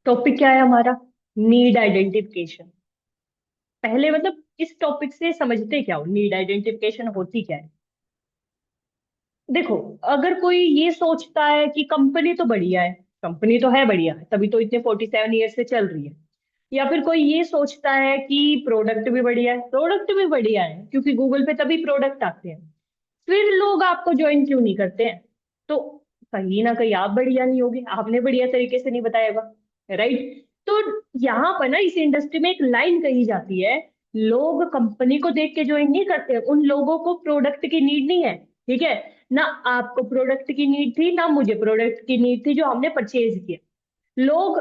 Topic क्या है हमारा? Need identification. पहले मतलब इस टॉपिक से समझते क्या हो, नीड आइडेंटिफिकेशन होती क्या है? देखो, अगर कोई ये सोचता है कि कंपनी तो बढ़िया है, कंपनी तो है बढ़िया, तभी तो इतने 47 ईयर से चल रही है। या फिर कोई ये सोचता है कि प्रोडक्ट भी बढ़िया है, प्रोडक्ट भी बढ़िया है क्योंकि गूगल पे तभी प्रोडक्ट आते हैं, फिर लोग आपको ज्वाइन क्यों नहीं करते हैं? तो कहीं ना कहीं आप बढ़िया नहीं होगे, आपने बढ़िया तरीके से नहीं बताया होगा, राइट? तो यहाँ पर ना इस इंडस्ट्री में एक लाइन कही जाती है, लोग कंपनी को देख के ज्वाइन नहीं करते, उन लोगों को प्रोडक्ट की नीड नहीं है। ठीक है? ना आपको प्रोडक्ट की नीड थी, ना मुझे प्रोडक्ट की नीड थी जो हमने परचेज किया। लोग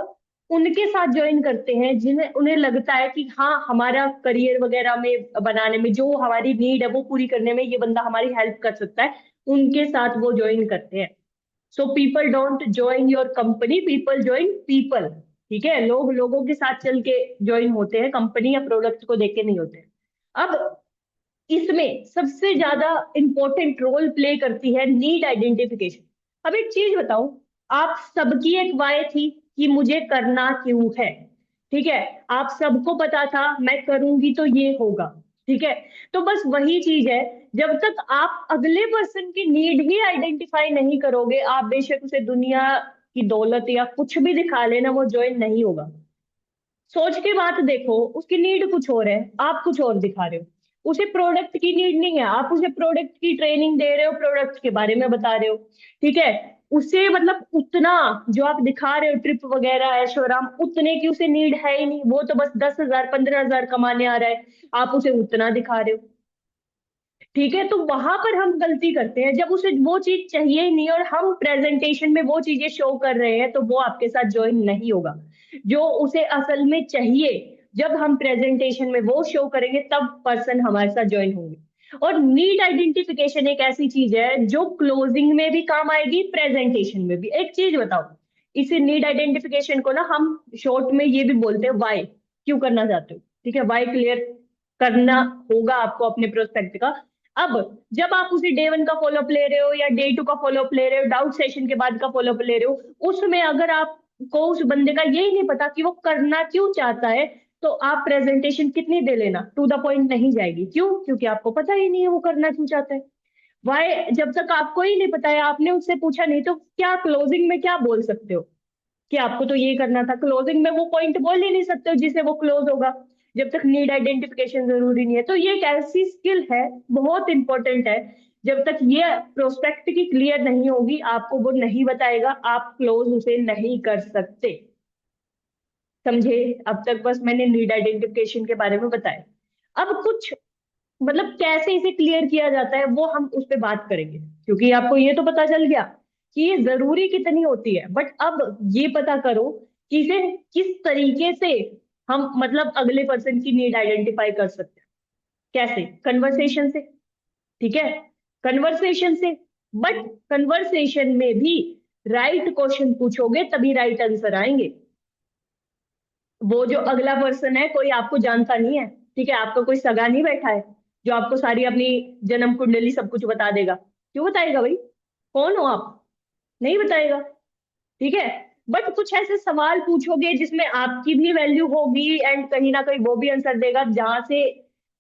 उनके साथ ज्वाइन करते हैं जिन्हें उन्हें लगता है कि हाँ, हमारा करियर वगैरह में बनाने में जो हमारी नीड है वो पूरी करने में ये बंदा हमारी हेल्प कर सकता है, उनके साथ वो ज्वाइन करते हैं। So people don't join your company, people join people. ठीक है? लोग लोगों के साथ चल के ज्वाइन होते हैं, कंपनी या प्रोडक्ट को देख के नहीं होते। अब इसमें सबसे ज्यादा इंपॉर्टेंट रोल प्ले करती है नीड आइडेंटिफिकेशन। अब एक चीज बताओ, आप सबकी एक वाय थी कि मुझे करना क्यों है। ठीक है? आप सबको पता था मैं करूंगी तो ये होगा। ठीक है? तो बस वही चीज है, जब तक आप अगले पर्सन की नीड ही आइडेंटिफाई नहीं करोगे, आप बेशक उसे दुनिया की दौलत या कुछ भी दिखा लेना, वो ज्वाइन नहीं होगा। सोच के बात देखो, उसकी नीड कुछ और है, आप कुछ और दिखा रहे हो। उसे प्रोडक्ट की नीड नहीं है, आप उसे प्रोडक्ट की ट्रेनिंग दे रहे हो, प्रोडक्ट के बारे में बता रहे हो। ठीक है? उसे मतलब उतना जो आप दिखा रहे हो, ट्रिप वगैरह ऐशोराम, उतने की उसे नीड है ही नहीं, वो तो बस 10,000 15,000 कमाने आ रहा है, आप उसे उतना दिखा रहे हो। ठीक है? तो वहां पर हम गलती करते हैं, जब उसे वो चीज चाहिए ही नहीं और हम प्रेजेंटेशन में वो चीजें शो कर रहे हैं, तो वो आपके साथ ज्वाइन नहीं होगा। जो उसे असल में चाहिए, जब हम प्रेजेंटेशन में वो शो करेंगे तब पर्सन हमारे साथ ज्वाइन होंगे। और नीड आइडेंटिफिकेशन एक ऐसी चीज है जो क्लोजिंग में भी काम आएगी, प्रेजेंटेशन में भी। एक चीज बताओ, इसी नीड आइडेंटिफिकेशन को ना हम शॉर्ट में ये भी बोलते हैं वाई। क्यों करना चाहते हो? ठीक है? वाई क्लियर करना होगा आपको अपने प्रोस्पेक्ट का। अब जब आप उसे डे 1 का फॉलोअप ले रहे हो या डे 2 का फॉलोअप ले रहे हो, डाउट सेशन के बाद का फॉलोअप ले रहे हो, उसमें अगर आपको उस बंदे का यही नहीं पता कि वो करना क्यों चाहता है, तो आप प्रेजेंटेशन कितनी दे लेना, टू द पॉइंट नहीं जाएगी। क्यों? क्योंकि आपको पता ही नहीं है वो करना क्यों चाहता है। वाई, जब तक आपको ही नहीं पता है, आपने उससे पूछा नहीं, तो क्या क्लोजिंग में क्या बोल सकते हो कि आपको तो ये करना था? क्लोजिंग में वो पॉइंट बोल ही नहीं सकते हो जिससे वो क्लोज होगा, जब तक नीड आइडेंटिफिकेशन जरूरी नहीं है। तो ये एक ऐसी स्किल है, बहुत इंपॉर्टेंट है। जब तक ये प्रोस्पेक्ट की क्लियर नहीं होगी, आपको वो नहीं बताएगा, आप क्लोज उसे नहीं कर सकते। समझे? अब तक बस मैंने नीड आइडेंटिफिकेशन के बारे में बताया। अब कुछ मतलब कैसे इसे क्लियर किया जाता है वो हम उस पर बात करेंगे, क्योंकि आपको ये तो पता चल गया कि ये जरूरी कितनी होती है, बट अब ये पता करो कि इसे किस तरीके से हम मतलब अगले पर्सन की नीड आइडेंटिफाई कर सकते हैं। कैसे? कन्वर्सेशन से। ठीक है? कन्वर्सेशन से। बट कन्वर्सेशन में भी राइट क्वेश्चन पूछोगे तभी राइट आंसर आएंगे। वो जो अगला पर्सन है कोई आपको जानता नहीं है। ठीक है? आपका कोई सगा नहीं बैठा है जो आपको सारी अपनी जन्म कुंडली सब कुछ बता देगा। क्यों बताएगा भाई? कौन हो आप? नहीं बताएगा। ठीक है? बट कुछ ऐसे सवाल पूछोगे जिसमें आपकी भी वैल्यू होगी एंड कहीं ना कहीं वो भी आंसर देगा, जहां से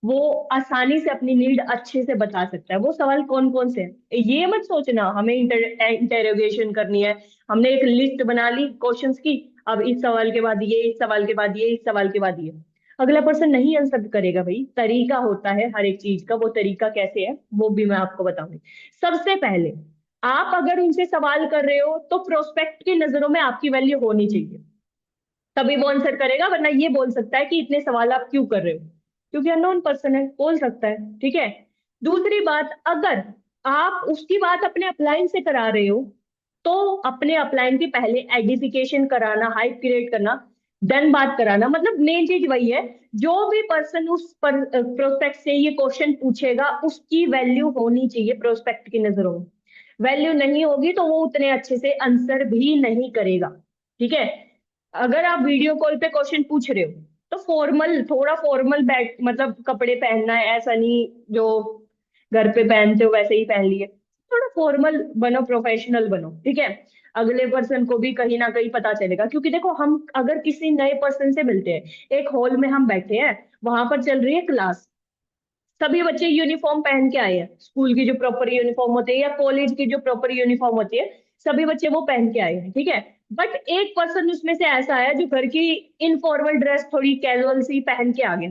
वो आसानी से अपनी नीड अच्छे से बता सकता है। वो सवाल कौन कौन से हैं, ये मत सोचना हमें इंटेरोगेशन करनी है। हमने एक लिस्ट बना ली क्वेश्चंस की, अब इस सवाल के बाद ये, इस सवाल के बाद ये, इस सवाल के बाद ये। अगला पर्सन नहीं आंसर करेगा भाई। तरीका होता है हर एक चीज का, वो तरीका कैसे है वो भी मैं आपको बताऊंगी। सबसे पहले, आप अगर उनसे सवाल कर रहे हो तो प्रोस्पेक्ट की नजरों में आपकी वैल्यू होनी चाहिए, तभी वो आंसर करेगा। वरना ये बोल सकता है कि इतने सवाल आप क्यों कर रहे हो, क्योंकि अननोन पर्सन है, बोल सकता है। ठीक है? दूसरी बात, अगर आप उसकी बात अपने अपलाइन से करा रहे हो, तो अपने अपलाइन की पहले एडिफिकेशन कराना, हाइप क्रिएट करना, डन बात कराना। मतलब मेन चीज वही है, जो भी पर्सन उस पर प्रोस्पेक्ट से ये क्वेश्चन पूछेगा उसकी वैल्यू होनी चाहिए प्रोस्पेक्ट की नजरों में। वैल्यू नहीं होगी तो वो उतने अच्छे से आंसर भी नहीं करेगा। ठीक है? अगर आप वीडियो कॉल पे क्वेश्चन पूछ रहे हो, तो फॉर्मल, थोड़ा फॉर्मल बैठ मतलब कपड़े पहनना है, ऐसा नहीं जो घर पे पहनते हो वैसे ही पहन लिए। थोड़ा फॉर्मल बनो, प्रोफेशनल बनो। ठीक है? अगले पर्सन को भी कहीं ना कहीं पता चलेगा। क्योंकि देखो, हम अगर किसी नए पर्सन से मिलते हैं, एक हॉल में हम बैठे हैं, वहां पर चल रही है क्लास, सभी बच्चे यूनिफॉर्म पहन के आए हैं, स्कूल की जो प्रॉपर यूनिफॉर्म होती है या कॉलेज की जो प्रॉपर यूनिफॉर्म होती है, सभी बच्चे वो पहन के आए हैं, ठीक है। बट एक पर्सन उसमें से ऐसा है जो घर की इनफॉर्मल ड्रेस थोड़ी कैजुअल सी पहन के आ गया,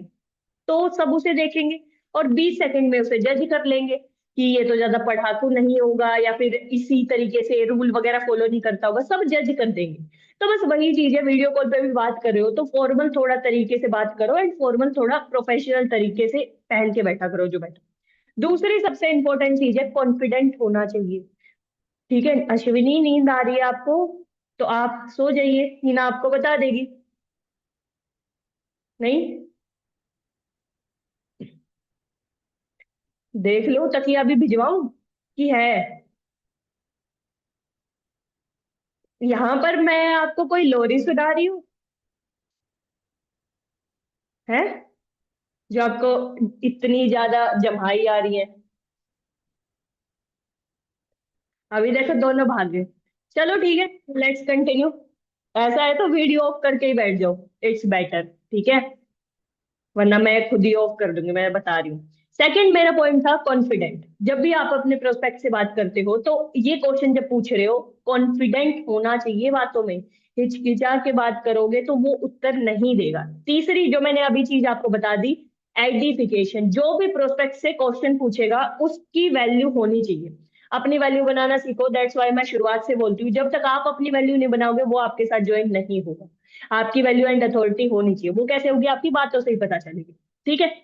तो सब उसे देखेंगे और 20 सेकंड में उसे जज कर लेंगे कि ये तो ज्यादा पढ़ाकू नहीं होगा, या फिर इसी तरीके से रूल वगैरह फॉलो नहीं करता होगा, सब जज कर देंगे। तो बस वही चीज है, वीडियो कॉल पे भी बात कर रहे हो तो फॉर्मल थोड़ा तरीके से बात करो, एंड फॉर्मल थोड़ा प्रोफेशनल तरीके से पहन के बैठा करो जो बैठा। दूसरी सबसे इंपॉर्टेंट चीज है, कॉन्फिडेंट होना चाहिए। ठीक है, अश्विनी नींद आ रही है आपको, तो आप सो जाइए, हिना आपको बता देगी। नहीं, देख लो तकिया भी भिजवाऊं कि है। यहाँ पर मैं आपको कोई लोरी सुना रही हूँ? है, जो आपको इतनी ज्यादा जम्हाई आ रही है। अभी देखो दोनों भाग गए। चलो ठीक है, लेट्स कंटिन्यू। ऐसा है तो वीडियो ऑफ करके ही बैठ जाओ, इट्स बेटर, ठीक है। वरना मैं खुद ही ऑफ कर दूंगी, मैं बता रही हूँ। सेकंड मेरा पॉइंट था कॉन्फिडेंट। जब भी आप अपने प्रोस्पेक्ट से बात करते हो तो ये क्वेश्चन जब पूछ रहे हो, कॉन्फिडेंट होना चाहिए बातों में। हिचकिचा के बात करोगे तो वो उत्तर नहीं देगा। तीसरी जो मैंने अभी चीज आपको बता दी, आइडेंटिफिकेशन। जो भी प्रोस्पेक्ट से क्वेश्चन पूछेगा उसकी वैल्यू होनी चाहिए। अपनी वैल्यू बनाना सीखो, दैट्स वाई मैं शुरुआत से बोलती हूँ, जब तक आप अपनी वैल्यू नहीं बनाओगे वो आपके साथ ज्वाइन नहीं होगा। आपकी वैल्यू एंड अथॉरिटी होनी चाहिए, वो कैसे होगी, आपकी बातों से ही पता चलेगी। ठीक है,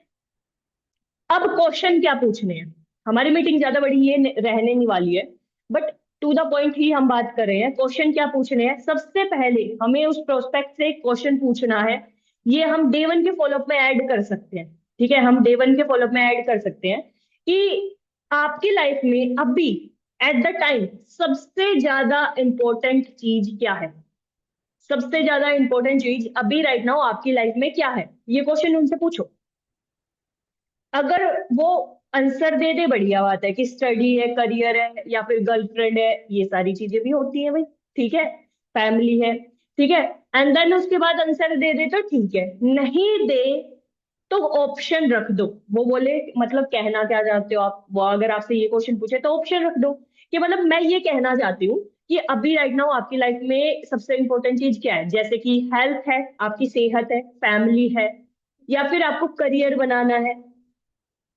अब क्वेश्चन क्या पूछने हैं। हमारी मीटिंग ज्यादा बड़ी ये रहने नहीं वाली है, बट टू द पॉइंट ही हम बात कर रहे हैं। क्वेश्चन क्या पूछने हैं, सबसे पहले हमें उस प्रोस्पेक्ट से क्वेश्चन पूछना है। ये हम डे वन के फॉलोअप में ऐड कर सकते हैं। ठीक है, हम डे वन के फॉलोअप में ऐड कर सकते हैं कि आपकी लाइफ में अभी एट द टाइम सबसे ज्यादा इंपॉर्टेंट चीज क्या है। सबसे ज्यादा इंपॉर्टेंट चीज अभी राइट नाउ आपकी लाइफ में क्या है, ये क्वेश्चन उनसे पूछो। अगर वो आंसर दे दे, बढ़िया बात है कि स्टडी है, करियर है, या फिर गर्लफ्रेंड है, ये सारी चीजें भी होती है भाई, ठीक है, फैमिली है, ठीक है। एंड देन उसके बाद आंसर दे दे तो ठीक है, नहीं दे तो ऑप्शन रख दो। वो बोले मतलब कहना क्या चाहते हो आप, वो अगर आपसे ये क्वेश्चन पूछे तो ऑप्शन रख दो कि मतलब मैं ये कहना चाहती हूँ कि अभी राइट नाउ आपकी लाइफ में सबसे इंपॉर्टेंट चीज क्या है, जैसे कि हेल्थ है, आपकी सेहत है, फैमिली है, या फिर आपको करियर बनाना है।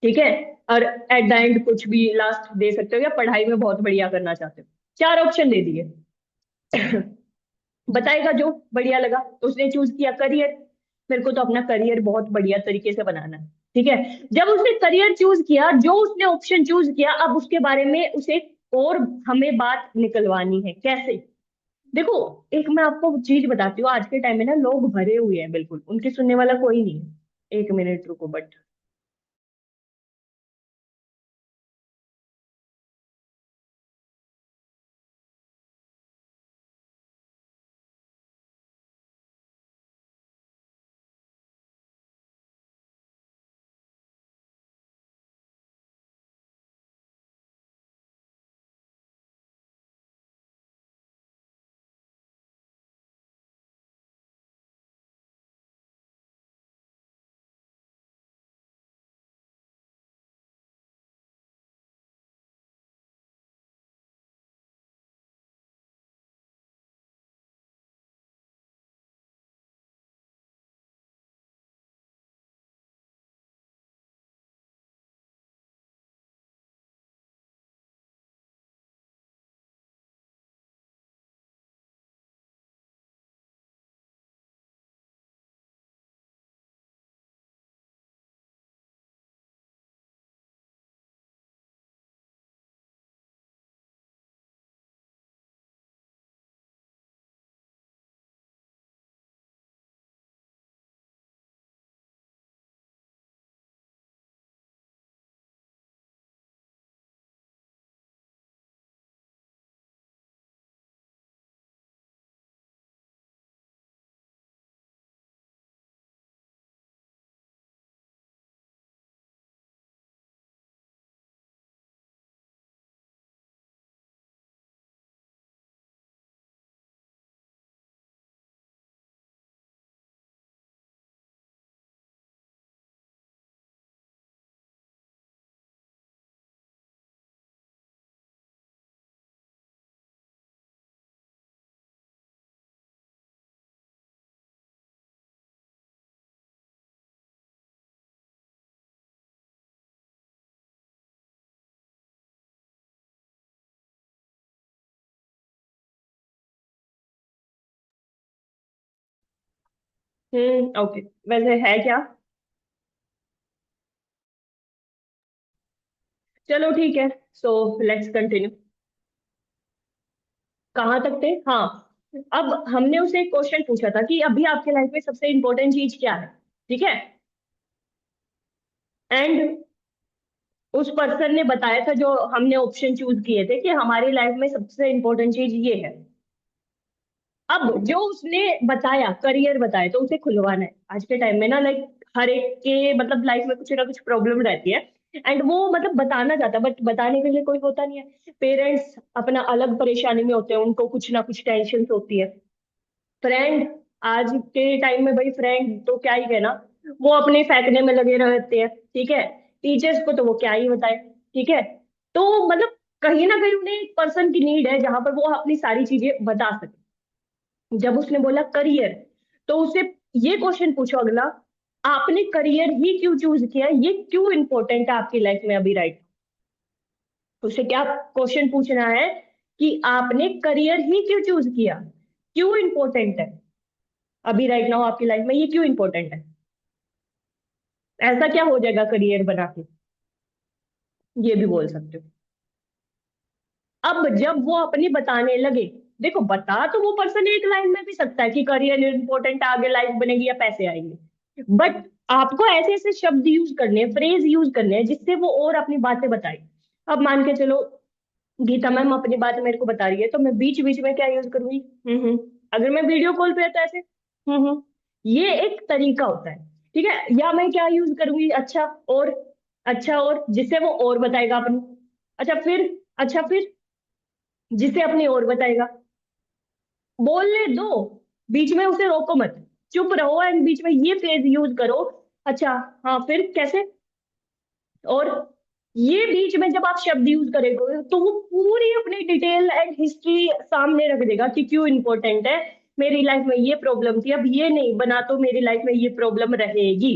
ठीक है, और एट द एंड कुछ भी लास्ट दे सकते हो, या पढ़ाई में बहुत बढ़िया करना चाहते हो। चार ऑप्शन दे दिए। बताएगा जो बढ़िया लगा, तो उसने चूज किया करियर। मेरे को तो अपना करियर बहुत बढ़िया तरीके से बनाना है। ठीक है, जब उसने करियर चूज किया, जो उसने ऑप्शन चूज किया, अब उसके बारे में उसे और हमें बात निकलवानी है। कैसे? देखो, एक मैं आपको चीज बताती हूँ, आज के टाइम में ना लोग भरे हुए हैं, बिल्कुल उनकी सुनने वाला कोई नहीं है। एक मिनट रुको बट ओके। वैसे है क्या? चलो ठीक है। So let's continue. कहाँ तक थे? हाँ। अब हमने उसे एक क्वेश्चन पूछा था कि अभी आपके लाइफ में सबसे इंपॉर्टेंट चीज क्या है। ठीक है। एंड उस पर्सन ने बताया था, जो हमने ऑप्शन चूज किए थे, कि हमारी लाइफ में सबसे इंपॉर्टेंट चीज ये है। अब जो उसने बताया, करियर बताया, तो उसे खुलवाना है। आज के टाइम में ना, लाइक हर एक के मतलब लाइफ में कुछ ना कुछ प्रॉब्लम रहती है। एंड वो मतलब बताना चाहता है, बट बताने के लिए कोई होता नहीं है। पेरेंट्स अपना अलग परेशानी में होते हैं, उनको कुछ ना कुछ टेंशन होती है। फ्रेंड, आज के टाइम में भाई फ्रेंड तो क्या ही कहना, वो अपने फेंकने में लगे रहते हैं। ठीक है। टीचर्स को तो वो क्या ही बताए। ठीक है। तो मतलब कहीं ना कहीं उन्हें एक पर्सन की नीड है जहां पर वो अपनी सारी चीजें बता सके। जब उसने बोला करियर, तो उसे ये क्वेश्चन पूछो अगला, आपने करियर ही क्यों चूज किया, ये क्यों इंपॉर्टेंट है आपकी लाइफ में अभी, राइट? उसे क्या क्वेश्चन पूछना है कि आपने करियर ही क्यों चूज किया, क्यों इंपॉर्टेंट है अभी राइट नाउ आपकी लाइफ में, ये क्यों इंपॉर्टेंट है? ऐसा क्या हो जाएगा करियर बना के, ये भी बोल सकते हो। अब जब वो अपनी बताने लगे, देखो बता तो वो पर्सन एक लाइन में भी सकता है कि करियर इंपॉर्टेंट है, आगे लाइफ बनेगी या पैसे आएंगे, बट आपको ऐसे ऐसे शब्द यूज करने हैं, फ्रेज यूज करने हैं, जिससे वो और अपनी बातें बताए। अब मान के चलो, गीता मैम अपनी बात मेरे को बता रही है, तो मैं बीच बीच में क्या यूज करूंगी? हम्म। अगर मैं वीडियो कॉल पे है तो ऐसे ये एक तरीका होता है। ठीक है। या मैं क्या यूज करूंगी, अच्छा और, अच्छा और, जिससे वो और बताएगा अपनी, अच्छा फिर, अच्छा फिर, जिसे अपनी और बताएगा। बोलने दो, बीच में उसे रोको मत, चुप रहो एंड बीच में ये फ्रेज यूज करो। अच्छा, हाँ फिर कैसे, और, ये बीच में जब आप शब्द यूज करेंगे तो वो पूरी अपनी डिटेल एंड हिस्ट्री सामने रख देगा कि क्यों इंपॉर्टेंट है। मेरी लाइफ में ये प्रॉब्लम थी, अब ये नहीं बना तो मेरी लाइफ में ये प्रॉब्लम रहेगी।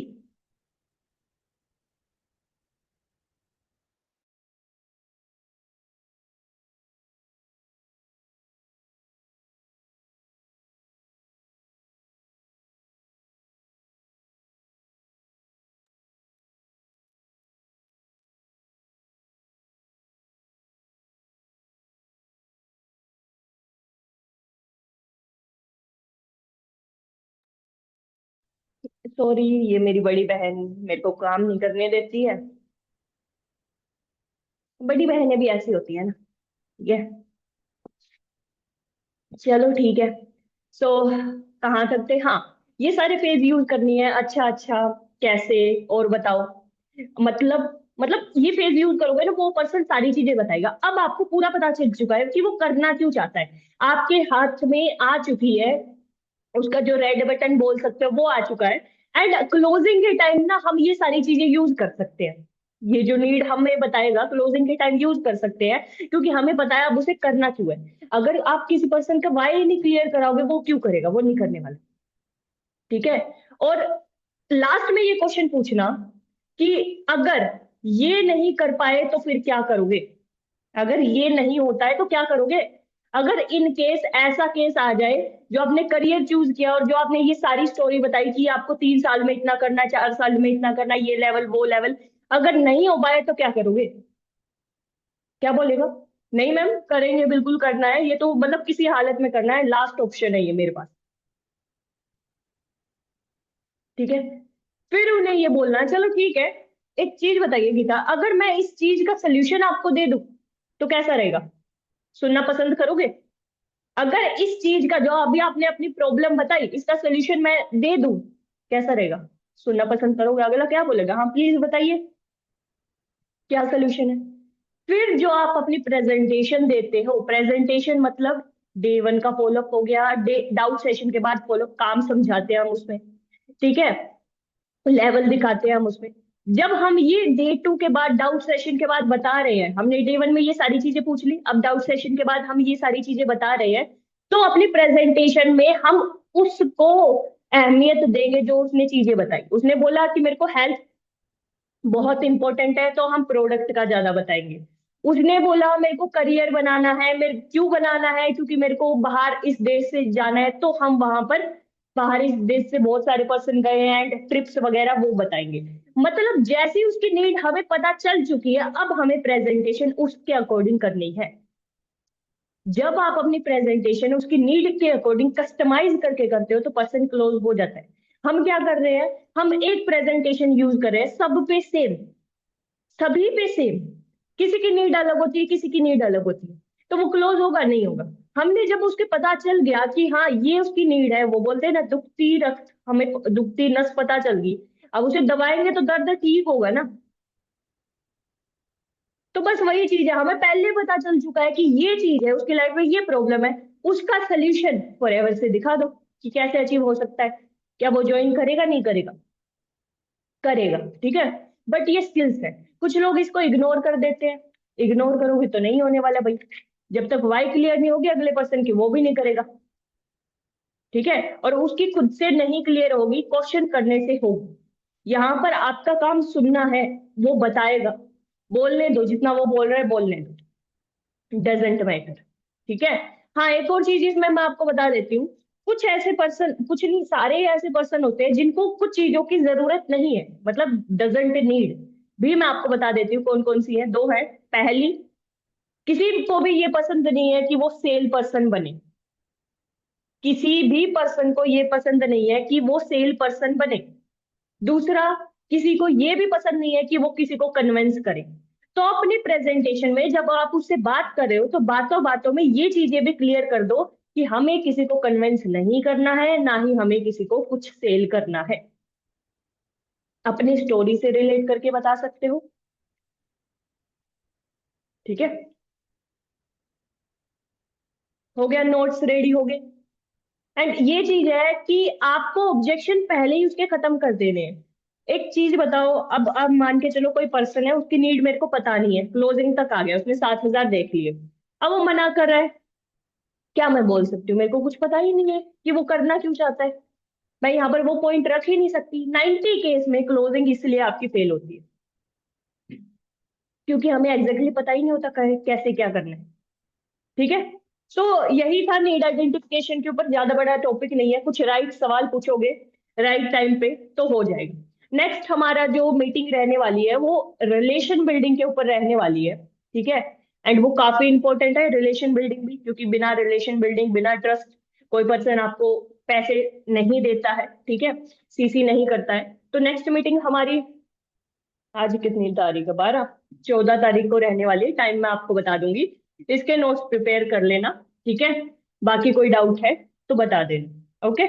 सॉरी, ये मेरी बड़ी बहन मेरे को काम नहीं करने देती है। बड़ी बहनें भी ऐसी होती है ना। ठीक है। चलो ठीक है। सो कहाँ तक थे? हाँ, ये सारे फेज यूज करनी है। अच्छा अच्छा, कैसे, और बताओ। मतलब ये फेज यूज करोगे ना, वो पर्सन सारी चीजें बताएगा। अब आपको पूरा पता चल चुका है कि वो करना क्यों चाहता है, आपके हाथ में आ चुकी है, उसका जो रेड बटन बोल सकते हो वो आ चुका है। एंड क्लोजिंग के टाइम ना हम ये सारी चीजें यूज कर सकते हैं। ये जो नीड हमें बताएगा क्लोजिंग के टाइम यूज कर सकते हैं, क्योंकि हमें पता है अब उसे करना क्यों है। अगर आप किसी पर्सन का वाई नहीं क्लियर कराओगे, वो क्यों करेगा? वो नहीं करने वाला। ठीक है। और लास्ट में ये क्वेश्चन पूछना कि अगर ये नहीं कर पाए तो फिर क्या करोगे, अगर ये नहीं होता है तो क्या करोगे। अगर इन केस ऐसा केस आ जाए, जो आपने करियर चूज किया और जो आपने ये सारी स्टोरी बताई कि आपको 3 साल में इतना करना है, 4 साल में इतना करना है, ये लेवल वो लेवल, अगर नहीं हो पाए तो क्या करोगे? क्या बोलेगा? नहीं मैम करेंगे, बिल्कुल करना है, ये तो मतलब किसी हालत में करना है, लास्ट ऑप्शन है ये मेरे पास। ठीक है। फिर उन्हें ये बोलना है, चलो ठीक है, एक चीज बताइए गीता, अगर मैं इस चीज का सोल्यूशन आपको दे दूं तो कैसा रहेगा? सुनना पसंद करोगे? अगर इस चीज का, जो अभी आपने अपनी प्रॉब्लम बताई, इसका सोल्यूशन मैं दे दूं, कैसा रहेगा? सुनना पसंद करोगे? अगला क्या बोलेगा? हाँ प्लीज बताइए, क्या सोल्यूशन है? फिर जो आप अपनी प्रेजेंटेशन देते हो, प्रेजेंटेशन मतलब डे 1 का फॉलोअप हो गया, डे डाउट सेशन के बाद फॉलोअप, काम समझाते हैं हम उसमें। ठीक है। लेवल दिखाते हैं हम उसमें। जब हम ये डे 2 के बाद, डाउट सेशन के बाद बता रहे हैं, हमने डे 1 में ये सारी चीजें पूछ ली, अब डाउट सेशन के बाद हम ये सारी चीजें बता रहे हैं, तो अपनी प्रेजेंटेशन में हम उसको अहमियत देंगे जो उसने चीजें बताई। उसने बोला कि मेरे को हेल्थ बहुत इंपॉर्टेंट है, तो हम प्रोडक्ट का ज्यादा बताएंगे। उसने बोला मेरे को करियर बनाना है, मेरे क्यों बनाना है, क्योंकि मेरे को बाहर इस देश से जाना है, तो हम वहां पर बाहरी देश से बहुत सारे पर्सन गए हैं एंड ट्रिप्स वगैरह वो बताएंगे। मतलब जैसी उसकी नीड हमें पता चल चुकी है, अब हमें प्रेजेंटेशन उसके अकॉर्डिंग करनी है। जब आप अपनी प्रेजेंटेशन उसकी नीड के अकॉर्डिंग कस्टमाइज करके करते हो तो पर्सन क्लोज हो जाता है। हम क्या कर रहे हैं, हम एक प्रेजेंटेशन यूज कर रहे हैं सब पे सेम, सभी पे सेम। किसी की नीड अलग होती है, किसी की नीड अलग होती है, तो वो क्लोज होगा नहीं होगा। हमने जब उसके पता चल गया कि हाँ ये उसकी नीड है, वो बोलते हैं ना दुखती रक्त, हमें दुखती नस पता चल गई, अब उसे दबाएंगे तो दर्द ठीक होगा ना। तो बस वही चीज है, हमें पहले पता चल चुका है कि ये चीज है उसकी लाइफ में, ये प्रॉब्लम है, उसका सोल्यूशन फॉरएवर से दिखा दो कि कैसे अचीव हो सकता है। क्या वो ज्वाइन करेगा, नहीं करेगा? करेगा, ठीक है। बट ये स्किल्स है, कुछ लोग इसको इग्नोर कर देते हैं। इग्नोर करोगे तो नहीं होने वाला भाई। जब तक वाई क्लियर नहीं होगी अगले पर्सन की, वो भी नहीं करेगा, ठीक है। और उसकी खुद से नहीं क्लियर होगी, क्वेश्चन करने से होगी। यहाँ पर आपका काम सुनना है, वो बताएगा, बोलने दो, जितना वो बोल रहा है बोलने दो, डजेंट मैटर, ठीक है। हाँ, एक और चीज इसमें मैं आपको बता देती हूँ। कुछ ऐसे पर्सन, कुछ नहीं, सारे ऐसे पर्सन होते हैं जिनको कुछ चीजों की जरूरत नहीं है, मतलब डजेंट नीड। भी मैं आपको बता देती हूँ कौन कौन सी है, दो है। पहली, किसी को भी ये पसंद नहीं है कि वो सेल पर्सन बने। किसी भी पर्सन को ये पसंद नहीं है कि वो सेल पर्सन बने। दूसरा, किसी को ये भी पसंद नहीं है कि वो किसी को कन्विंस करे। तो अपनी प्रेजेंटेशन में जब आप उससे बात कर रहे हो तो बातों बातों में ये चीजें भी क्लियर कर दो कि हमें किसी को कन्विंस नहीं करना है, ना ही हमें किसी को कुछ सेल करना है। अपनी स्टोरी से रिलेट करके बता सकते हो, ठीक है। हो गया, नोट्स रेडी हो गए। एंड ये चीज है कि आपको ऑब्जेक्शन पहले ही उसके खत्म कर देने हैं। एक चीज बताओ, अब मान के चलो कोई पर्सन है, उसकी नीड मेरे को पता नहीं है, क्लोजिंग तक आ गया, उसने 7,000 देख लिए, अब वो मना कर रहा है। क्या मैं बोल सकती हूँ, मेरे को कुछ पता ही नहीं है कि वो करना क्यों चाहता है। मैं यहाँ पर वो पॉइंट रख ही नहीं सकती। 90 केस में क्लोजिंग इसलिए आपकी फेल होती है क्योंकि हमें एग्जैक्टली पता ही नहीं होता कैसे क्या करना है, ठीक है। सो यही था नीड आइडेंटिफिकेशन के ऊपर, ज्यादा बड़ा टॉपिक नहीं है, कुछ राइट सवाल पूछोगे राइट टाइम पे तो हो जाएगा। नेक्स्ट हमारा जो मीटिंग रहने वाली है वो रिलेशन बिल्डिंग के ऊपर रहने वाली है, ठीक है। एंड वो काफी इंपॉर्टेंट है रिलेशन बिल्डिंग भी, क्योंकि बिना रिलेशन बिल्डिंग, बिना ट्रस्ट, कोई पर्सन आपको पैसे नहीं देता है, ठीक है, सीसी नहीं करता है। तो नेक्स्ट मीटिंग हमारी आज कितनी तारीख है, 12, 14 तारीख को रहने वाली है। टाइम मैं आपको बता दूंगी, इसके नोट्स प्रिपेयर कर लेना, ठीक है। बाकी कोई डाउट है तो बता देना, ओके।